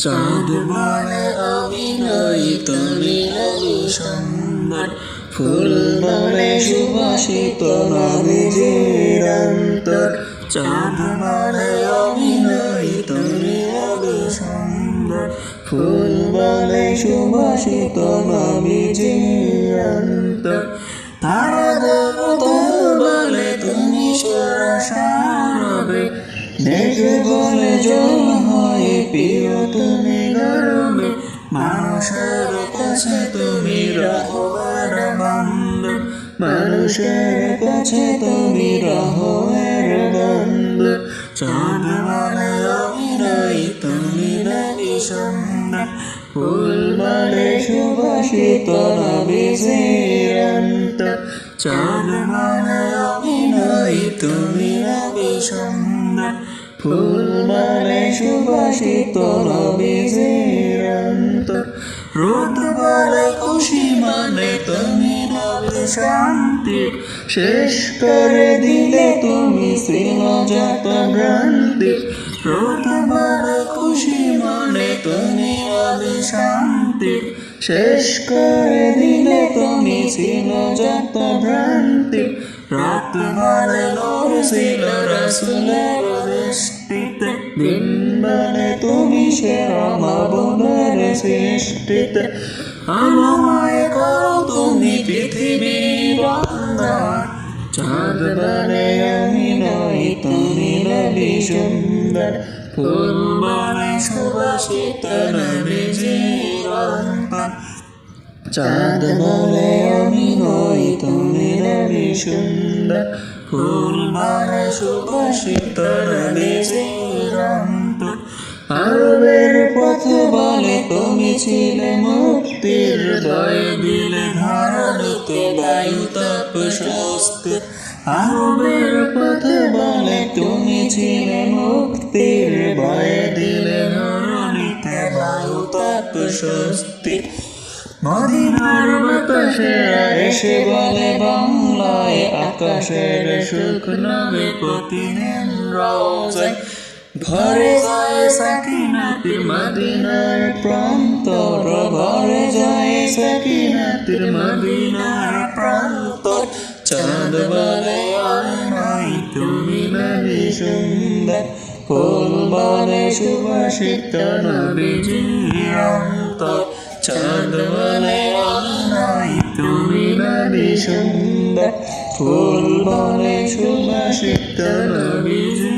চাঁদ বলে অভিনয়ী তুমি নবী সুন্দর, ফুল বলে সুবাসিত নবীজির অন্তর। চাঁদ বলে অভিনয়ী তুমি নবী সুন্দর, ফুল বলে সুবাসিত নবীজির অন্তর। তারাদের দল বলে তুমি সুরসারবে, দেখে বলে জল হয় প্রিয় তুমি গরমে। মানুষের কাছে তুমি রহমের বন্ধু, মানুষের কাছে তুমি রহমের বন্ধু। চাঁদ বলে অভিনয়ী তুমি নবী সুন্দর, ফুল বলে সুবাসিত নবীজির অন্তর। চাঁদ বলে অভিনয়ী তুমি নবী সুন্দর, ফুল বলে সুবাসিত নবীজির অন্তর। রোদ বলে খুশি মানে তুমি নবী শান্তি, শেষ করে দিলে তুমি ছিল যত ভ্রান্তি। রোদ বলে খুশি মানে তুমি নবী শান্তি, শেষ করে দিলে তুমি ছিল যত ভ্রান্তি। রাত বলে নূর ছিল রাসূলের দৃষ্টিতে, দিন বলে তুমি সেরা মাবুদের সৃষ্টিতে। আলোময় করো তুমি পৃথিবীর অন্ধকার, চাঁদ বলে আমি নই তুমি নবী সুন্দর, ফুল বলে সুবাসিত নবীজির অন্তর। চাঁদ বলে আমি নই তুমি নবী সুন্দর, ফুল বলে সুবাসিত নবীজির অন্তর। আরবের পথে বলে তুমি ছিলে মুক্তির, ভয় দিলে ধরণীতে বায়ু তাপ স্বস্তি। আরবের পথে বলে তুমি ছিলে মুক্তির, ভয় দিলে ধরণীতে বায়ু তাপ স্বস্তি। মদিনার বাতাসে এসে বলে বাংলায়, আকাশের সুখ নামে প্রতিদিন রওজায় ভরে যায় সাকিনাতির মদিনার প্রান্তর, ভরে যায় সাকিনাতির মদিনার প্রান্তর। চাঁদ বলে আমি নই তুমি নবী সুন্দর, ফুল বলে সুবাসিত নবীজির অন্তর। চাঁদ বলে আমি নই তুমি নবী সুন্দর, ফুল বলে সুবাসিত নবীজির